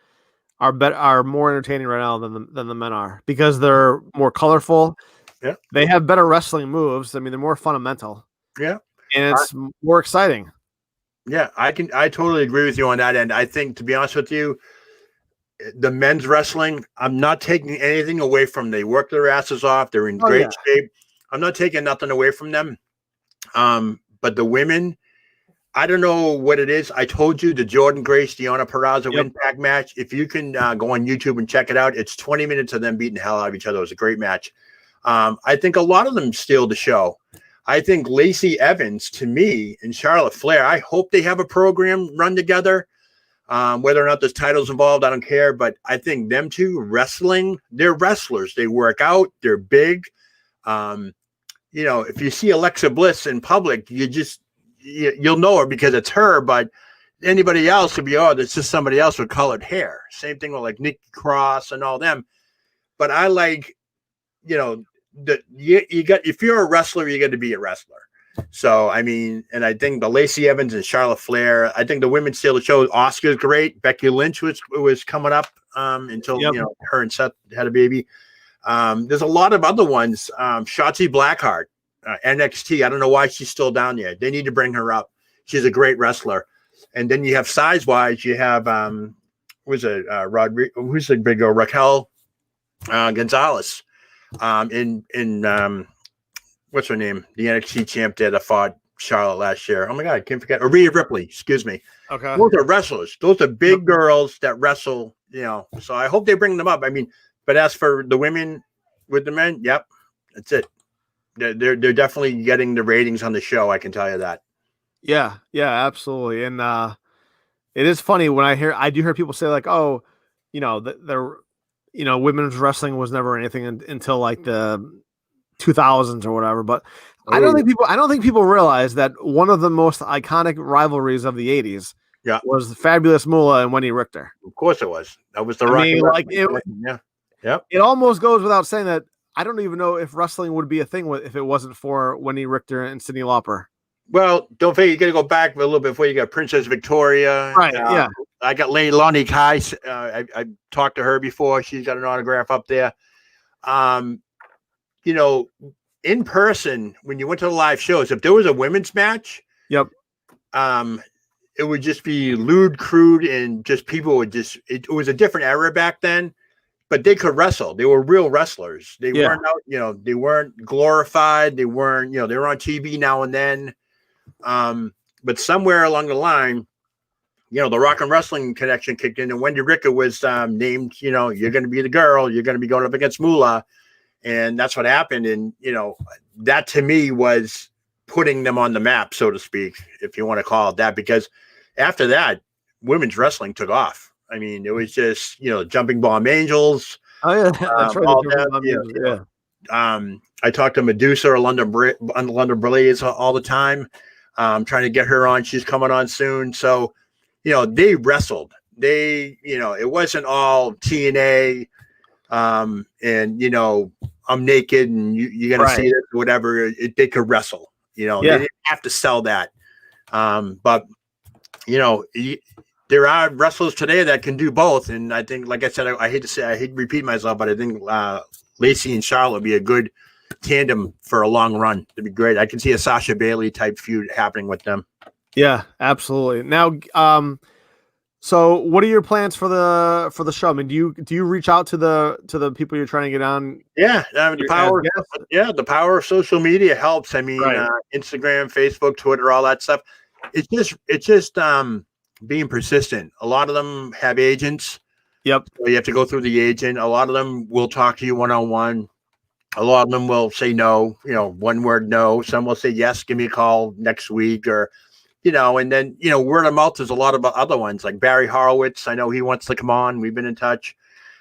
are more entertaining right now than the men are, because they're more colorful. Yeah. They have better wrestling moves. I mean, they're more fundamental. Yeah. And it's more exciting. Yeah, I totally agree with you on that end. I think, to be honest with you, the men's wrestling, I'm not taking anything away from them. They work their asses off. They're in great shape. I'm not taking nothing away from them. But the women, I don't know what it is. I told you the Jordan Grace, Deonna Purrazzo Impact match. If you can go on YouTube and check it out, it's 20 minutes of them beating the hell out of each other. It was a great match. I think a lot of them steal the show. I think Lacey Evans, to me, and Charlotte Flair, I hope they have a program run together. Whether or not there's titles involved, I don't care. But I think them two wrestling, they're wrestlers. They work out. They're big. If you see Alexa Bliss in public, you'll know her because it's her. But anybody else would be, that's just somebody else with colored hair. Same thing with Nikki Cross and all them. But I like, if you're a wrestler, you got to be a wrestler. So I mean, and I think the Lacey Evans and Charlotte Flair, I think the women steal the show. Oscar's great. Becky Lynch was coming up until her and Seth had a baby. There's a lot of other ones. Shotzi Blackheart, NXT. I don't know why she's still down there. They need to bring her up. She's a great wrestler. And then you have size wise, you have who's the big girl? Raquel Gonzalez. In what's her name? The NXT champ that fought Charlotte last year. Oh my God, I can't forget. Rhea Ripley, excuse me. Okay. Those are wrestlers. Those are big girls that wrestle, So I hope they bring them up. I mean, but as for the women with the men, yep, that's it. They're definitely getting the ratings on the show, I can tell you that. Yeah, absolutely. And it is funny when I do hear people say like, oh, they're women's wrestling was never anything until like the 2000s or whatever. But I don't think people realize that one of the most iconic rivalries of the '80s was Fabulous Moolah and Wendy Richter. Of course it was. That was the It almost goes without saying that I don't even know if wrestling would be a thing if it wasn't for Wendy Richter and Cyndi Lauper. Well, don't forget, you got to go back a little bit before you got Princess Victoria. Right, yeah. I got Lady Lonnie Kai. I talked to her before. She's got an autograph up there. In person, when you went to the live shows, if there was a women's match, it would just be lewd, crude, and just people would just, it was a different era back then, but they could wrestle. They were real wrestlers. They weren't out, they weren't glorified. They weren't, they were on TV now and then. But somewhere along the line, the rock and wrestling connection kicked in, and Wendy Richter was named, you're going to be the girl, you're going to be going up against Moolah. And that's what happened. And, that to me was putting them on the map, so to speak, if you want to call it that, because after that, women's wrestling took off. I mean, it was just, Jumping Bomb Angels. Oh, yeah. That's right. I talked to Medusa or London Blaze all the time. Trying to get her on. She's coming on soon. So, they wrestled. It wasn't all TNA. I'm naked and you're going to see it or whatever. They could wrestle, they didn't have to sell that. But there are wrestlers today that can do both. And I think, like I said, I hate to repeat myself, but I think Lacey and Charlotte would be a good tandem for a long run. It'd be great. I can see a Sasha Bailey type feud happening with them. Yeah, absolutely. Now, so what are your plans for the show? I mean, do you reach out to the people you're trying to get on? Yeah, the power of social media helps. I mean, Instagram, Facebook, Twitter, all that stuff. It's just being persistent. A lot of them have agents. Yep. So you have to go through the agent. A lot of them will talk to you one-on-one. A lot of them will say no, one word no. Some will say yes, give me a call next week, or and then, word of mouth, there's a lot of other ones like Barry Horowitz. I know he wants to come on. We've been in touch.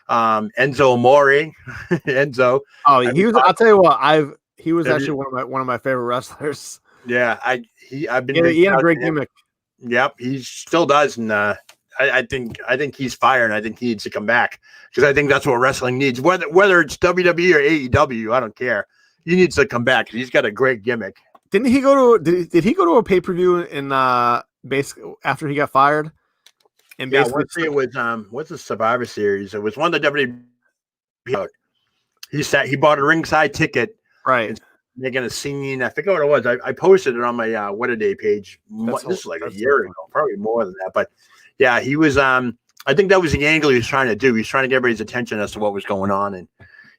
Enzo Amore. Enzo. Oh, I'll tell you what, he was actually one of my favorite wrestlers. Yeah. He had a great gimmick. Yep. He still does. And, I think he's fired. I think he needs to come back because I think that's what wrestling needs. Whether it's WWE or AEW, I don't care. He needs to come back. He's got a great gimmick. Didn't he go to? Did he go to a pay-per-view in basically after he got fired? And basically, it was what's the Survivor Series? It was one of the WWE. He bought a ringside ticket, right? Making a scene. I forget what it was. I posted it on my Whatta Day page. This is like a year ago, probably more than that. But yeah, he was. I think that was the angle he was trying to do. He was trying to get everybody's attention as to what was going on, and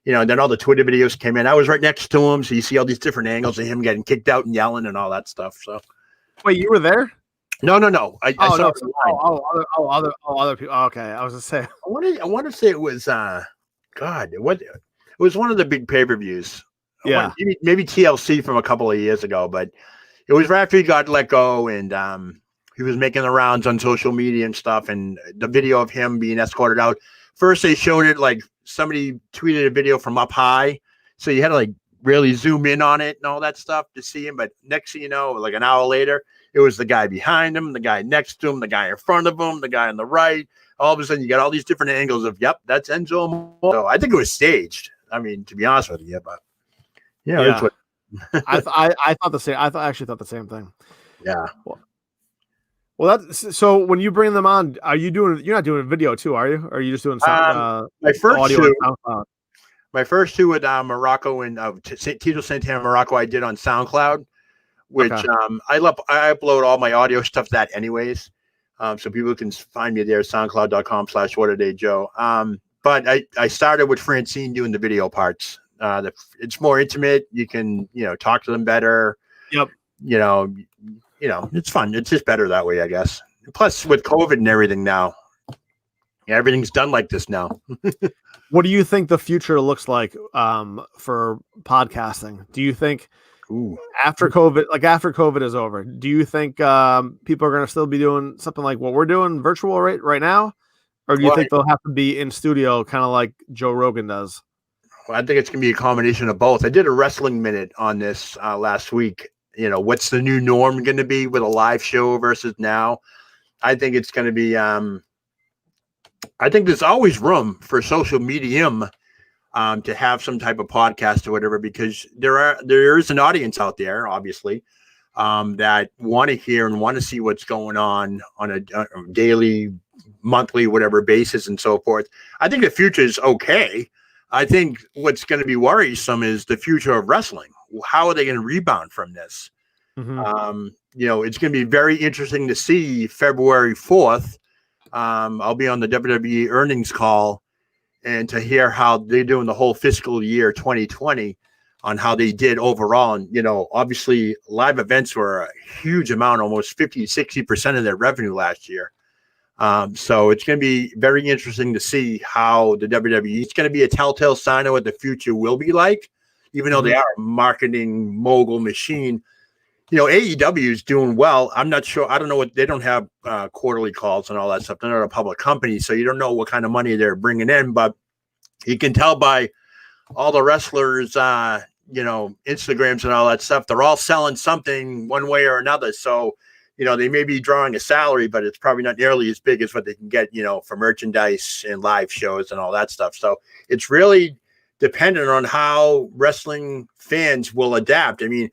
then all the Twitter videos came in. I was right next to him, so you see all these different angles of him getting kicked out and yelling and all that stuff. So, wait, you were there? No. I saw other people. Oh, okay, I was gonna say. I want to say it was it was one of the big pay-per-views. Yeah, maybe TLC from a couple of years ago, but it was right after he got let go, and he was making the rounds on social media and stuff, and the video of him being escorted out. First, they showed it like somebody tweeted a video from up high, so you had to like really zoom in on it and all that stuff to see him. But next thing you know, like an hour later, it was the guy behind him, the guy next to him, the guy in front of him, the guy on the right. All of a sudden, you got all these different angles of, yep, that's Enzo. So I think it was staged. I mean, to be honest with you, but yeah. I thought the same. I actually thought the same thing. Yeah. Well, that's so. When you bring them on, you're not doing video too, are you? Or are you just doing sound, my first audio two? My first two with Morocco and Tito Santana Morocco, I did on SoundCloud, which I upload all my audio stuff to that anyways, so people can find me there. SoundCloud.com/WhattaDayJoe. But I started with Francine doing the video parts. It's more intimate. You can talk to them better. Yep. It's fun. It's just better that way, I guess. Plus, with COVID and everything now, everything's done like this now. What do you think the future looks like for podcasting? Do you think after COVID is over, do you think people are going to still be doing something like what we're doing virtual right now? Or do you think they'll have to be in studio kind of like Joe Rogan does? I think it's going to be a combination of both. I did a wrestling minute on this last week. What's the new norm going to be with a live show versus now? I think it's going to be. I think there's always room for social medium to have some type of podcast or whatever, because there is an audience out there, obviously, that want to hear and want to see what's going on a daily, monthly, whatever basis and so forth. I think the future is okay. I think what's going to be worrisome is the future of wrestling. How are they going to rebound from this? Mm-hmm. It's going to be very interesting to see February 4th. I'll be on the WWE earnings call and to hear how they're doing the whole fiscal year 2020 on how they did overall. And, obviously live events were a huge amount, almost 50-60% of their revenue last year. So it's going to be very interesting to see how the WWE, it's going to be a telltale sign of what the future will be like, even though they are a marketing mogul machine. AEW is doing well. I'm not sure. I don't know what, they don't have quarterly calls and all that stuff. They're not a public company, so you don't know what kind of money they're bringing in, but you can tell by all the wrestlers, Instagrams and all that stuff, they're all selling something one way or another. So, they may be drawing a salary, but it's probably not nearly as big as what they can get, for merchandise and live shows and all that stuff. So it's really dependent on how wrestling fans will adapt. I mean,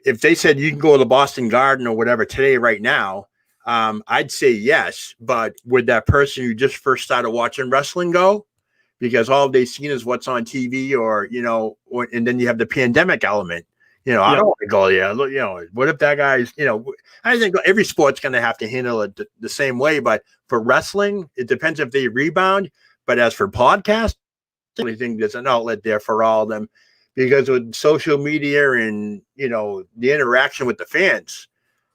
if they said you can go to the Boston Garden or whatever today, right now, I'd say yes. But would that person who just first started watching wrestling go? Because all they've seen is what's on TV and then you have the pandemic element. I don't want to go there. What if that guy's, I think every sport's going to have to handle it the same way. But for wrestling, it depends if they rebound. But as for podcasts, I think there's an outlet there for all of them. Because with social media and, the interaction with the fans,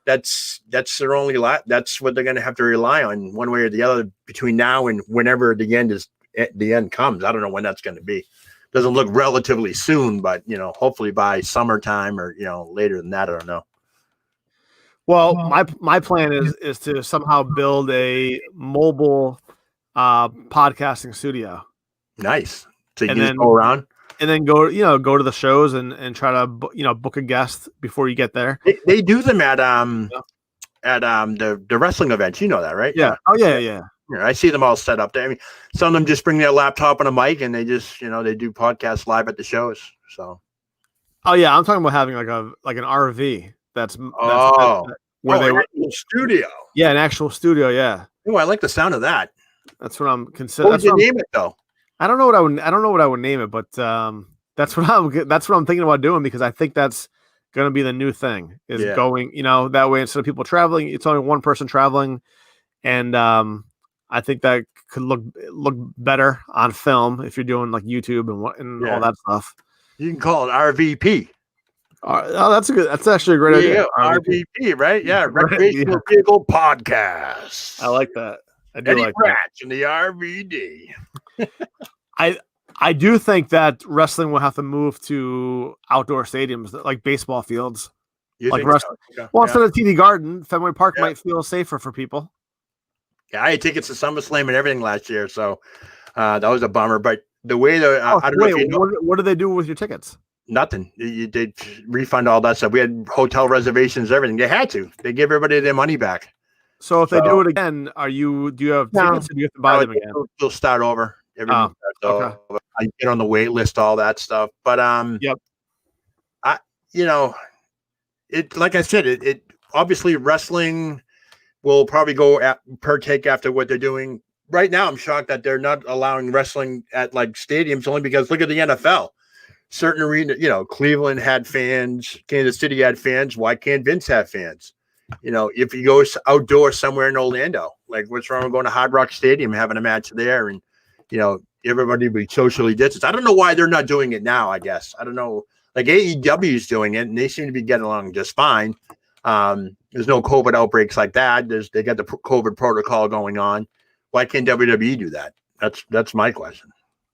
that's their only that's what they're going to have to rely on one way or the other between now and whenever the end comes. I don't know when that's going to be. Doesn't look relatively soon, but, hopefully by summertime or, later than that. I don't know. Well, my plan is to somehow build a mobile podcasting studio. Nice. So you can just go around. And then go to the shows and try to book a guest before you get there. They do them at the wrestling events. You know that, right? Yeah. Oh yeah. I see them all set up there. I mean, some of them just bring their laptop and a mic, and they just they do podcasts live at the shows. So. Oh yeah, I'm talking about having like an RV. That's where they were in studio. Yeah, an actual studio. Yeah. Oh, I like the sound of that. That's what I'm considering. What would you name it though? I don't know what I would name it, but that's what I'm thinking about doing, because I think that's going to be the new thing is going, that way, instead of people traveling, it's only one person traveling. And I think that could look better on film if you're doing like YouTube and all that stuff. You can call it RVP. That's actually a great idea. RVP, right? Yeah. Recreational Vehicle Podcast. I like that. I do Eddie like Ratch in the RVD. I do think that wrestling will have to move to outdoor stadiums like baseball fields. Like wrestling. So? Well, instead of TD Garden, Fenway Park might feel safer for people. Yeah, I had tickets to SummerSlam and everything last year, so that was a bummer. But the way that I don't know if you know, what do they do with your tickets? Nothing. They refund all that stuff. We had hotel reservations, everything. They had to. They give everybody their money back. So if they do it again, do you have tickets, or do you have to buy them again? They'll start over. Everything starts over. I get on the wait list, all that stuff. But it like I said, it obviously wrestling will probably go per take after what they're doing right now. I'm shocked that they're not allowing wrestling at like stadiums, only because look at the NFL. Certain arena, Cleveland had fans, Kansas City had fans. Why can't Vince have fans? If he goes outdoors somewhere in Orlando, like what's wrong with going to Hard Rock Stadium, having a match there, and everybody be socially distanced. I don't know why they're not doing it now. I guess I don't know. Like AEW is doing it, and they seem to be getting along just fine. There's no COVID outbreaks like that. They got the COVID protocol going on. Why can't WWE do that? That's my question.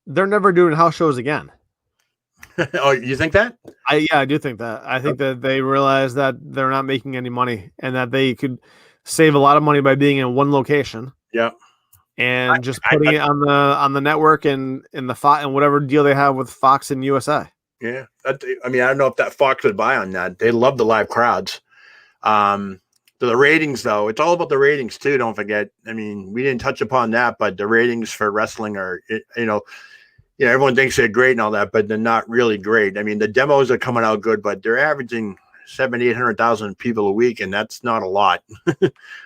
They're never doing house shows again. Oh, you think that? I do think that. I think that they realize that they're not making any money and that they could save a lot of money by being in one location. Yeah. and just putting it on the network and in the and whatever deal they have with Fox and USA. Yeah, I mean, I don't know if that Fox would buy on that. They love the live crowds. The ratings, though, it's all about the ratings too. Don't forget. I mean, we didn't touch upon that, but the ratings for wrestling are, everyone thinks they're great and all that, but they're not really great. I mean, the demos are coming out good, but they're averaging 700,000-800,000 people a week, and that's not a lot.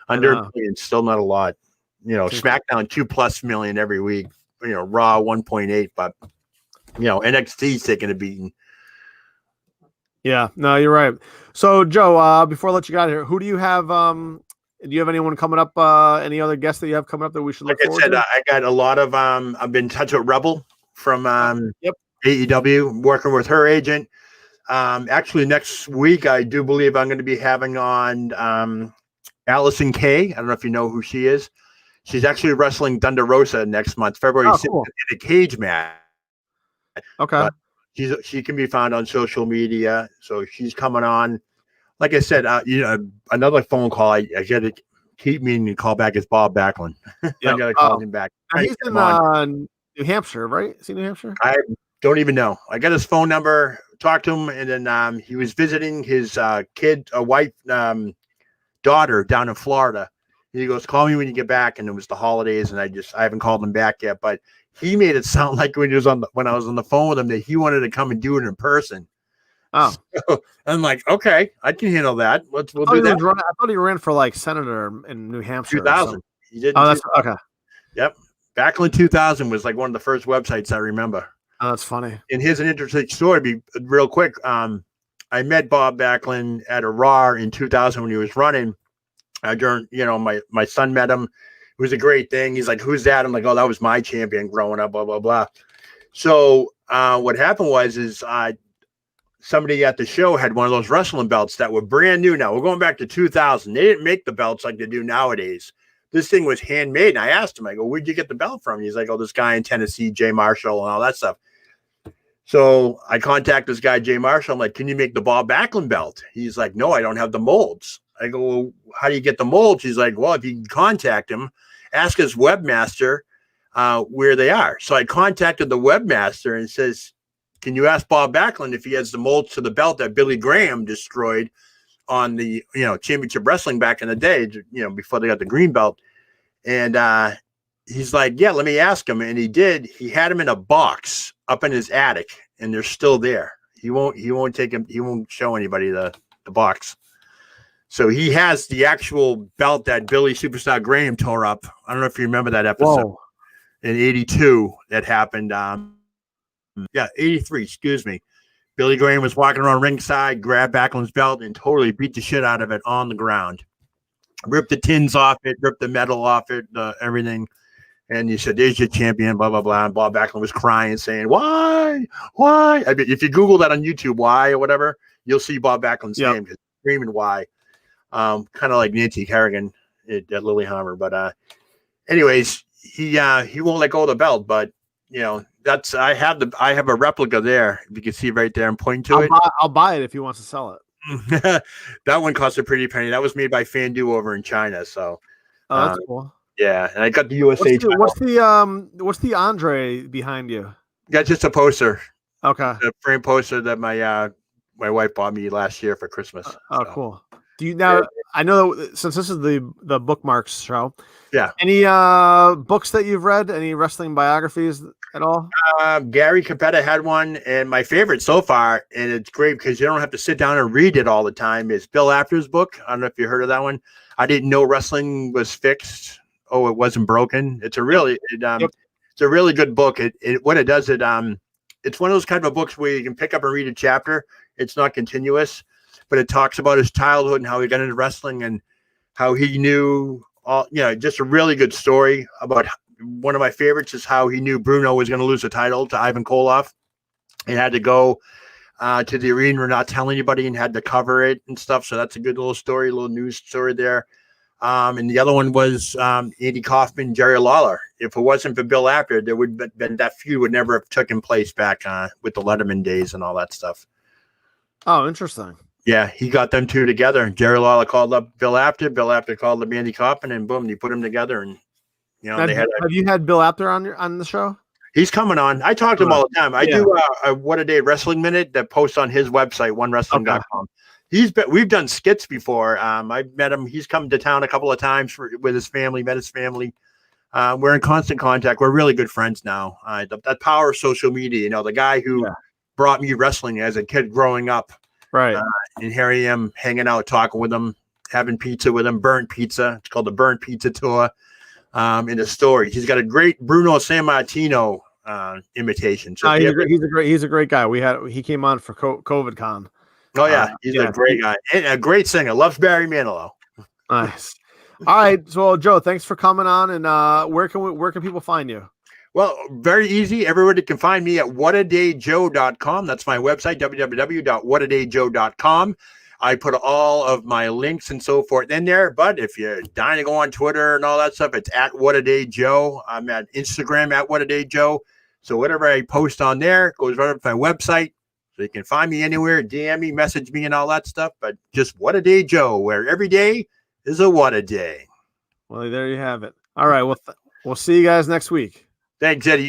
Under a million, still not a lot. SmackDown 2+ million every week. Raw 1.8, but NXT's taking a beating. Yeah, no, you're right. So, Joe, before I let you get out of here, who do you have? Do you have anyone coming up? Any other guests that you have coming up that we should look forward to? I got a lot of. I've been in touch with Rebel from AEW, working with her agent. Actually, next week, I do believe I'm going to be having on Allison Kay. I don't know if you know who she is. She's actually wrestling Thunder Rosa next month, February 6th, in a cage match. Okay. But she can be found on social media, so she's coming on. Like I said, another phone call. I got to keep meaning to call back is Bob Backlund. I got to call him back. He's in New Hampshire, right? Is he New Hampshire? I don't even know. I got his phone number, talked to him, and then he was visiting his daughter down in Florida. He goes, "Call me when you get back." And it was the holidays, and I haven't called him back yet, but he made it sound like when I was on the phone with him that he wanted to come and do it in person. Oh, so I'm like, okay, I can handle that. We'll do that. I thought he ran for like senator in New Hampshire. 2000. He did. Oh, that's okay. Yep. Backlund 2000 was like one of the first websites I remember. Oh, that's funny. And here's an interesting story. Real quick. I met Bob Backlund at a Raw in 2000 when he was running. During, my son met him. It was a great thing. He's like, "Who's that?" I'm like, "Oh, that was my champion growing up, blah, blah, blah." So what happened was somebody at the show had one of those wrestling belts that were brand new. Now, we're going back to 2000. They didn't make the belts like they do nowadays. This thing was handmade. And I asked him, I go, "Where'd you get the belt from?" He's like, "Oh, this guy in Tennessee, Jay Marshall, and all that stuff." So I contact this guy, Jay Marshall. I'm like, "Can you make the Bob Backlund belt?" He's like, "No, I don't have the molds." I go, "Well, how do you get the molds?" He's like, "Well, if you can contact him, ask his webmaster where they are." So I contacted the webmaster and says, "Can you ask Bob Backlund if he has the molds to the belt that Billy Graham destroyed on the championship wrestling back in the day, before they got the green belt?" And he's like, "Yeah, let me ask him." And he did. He had them in a box up in his attic, and they're still there. He won't take him. He won't show anybody the box. So he has the actual belt that Billy Superstar Graham tore up. I don't know if you remember that episode in '82 that happened. 83, excuse me. Billy Graham was walking around ringside, grabbed Backlund's belt, and totally beat the shit out of it on the ground. Ripped the tins off it, ripped the metal off it, everything. And he said, "There's your champion, blah, blah, blah." And Bob Backlund was crying, saying, "Why? Why?" I mean, if you Google that on YouTube, "why" or whatever, you'll see Bob Backlund's name, screaming "why." Kind of like Nancy Kerrigan at Lillehammer. But anyways, he won't let go of the belt. But that's I have a replica there. You can see right there and point to it. I'll buy it if he wants to sell it. That one cost a pretty penny. That was made by Fandu over in China. So that's cool. Yeah, and I got the USA. What's the Andre behind you? That's just a poster. Okay. A frame poster that my wife bought me last year for Christmas. Cool. Do you now? I know that since this is the Bookmarks show. Yeah. Any books that you've read? Any wrestling biographies at all? Gary Capetta had one, and my favorite so far, and it's great because you don't have to sit down and read it all the time, is Bill Apter's book. I don't know if you heard of that one. I didn't know wrestling was fixed. Oh, it wasn't broken. It's a really it's a really good book. What it does, it's one of those kind of books where you can pick up and read a chapter. It's not continuous, but it talks about his childhood and how he got into wrestling and how he knew all, just a really good story about. One of my favorites is how he knew Bruno was going to lose the title to Ivan Koloff and had to go to the arena and not tell anybody and had to cover it and stuff. So that's a good little story, a little news story there. And the other one was Andy Kaufman, Jerry Lawler. If it wasn't for Bill Apter, there would have been that feud would never have taken place back with the Letterman days and all that stuff. Oh, interesting. Yeah, he got them two together. Jerry Lawler called up Bill Apter. Bill Apter called up Andy Kaufman, and boom, he put them together. And You know, Now, they had. have you had Bill Apter on the show? He's coming on. I talk to him all the time. I do a Whatta Day Wrestling Minute that posts on his website, onewrestling.com. We've done skits before. I met him. He's come to town a couple of times with his family, met his family. We're in constant contact. We're really good friends now. That power of social media, the guy who brought me wrestling as a kid growing up. Right. And here I am hanging out, talking with him, having pizza with him, burnt pizza. It's called the Burnt Pizza Tour. In the story, he's got a great Bruno Sammartino imitation. So he's a great guy. He came on for COVID Con. Oh yeah, he's a great guy and a great singer. Loves Barry Manilow. Nice. All right, so Joe, thanks for coming on. And where can people find you? Well, very easy. Everybody can find me at whattadayjoe.com. That's my website, www.whattadayjoe.com. I put all of my links and so forth in there. But if you're dying to go on Twitter and all that stuff, it's at Whatta Day Joe. I'm at Instagram at Whatta Day Joe. So whatever I post on there goes right up to my website. So you can find me anywhere, DM me, message me, and all that stuff. But just Whatta Day Joe, where every day is a Whatta Day. Well, there you have it. All right. Well, we'll see you guys next week. Thanks, Eddie.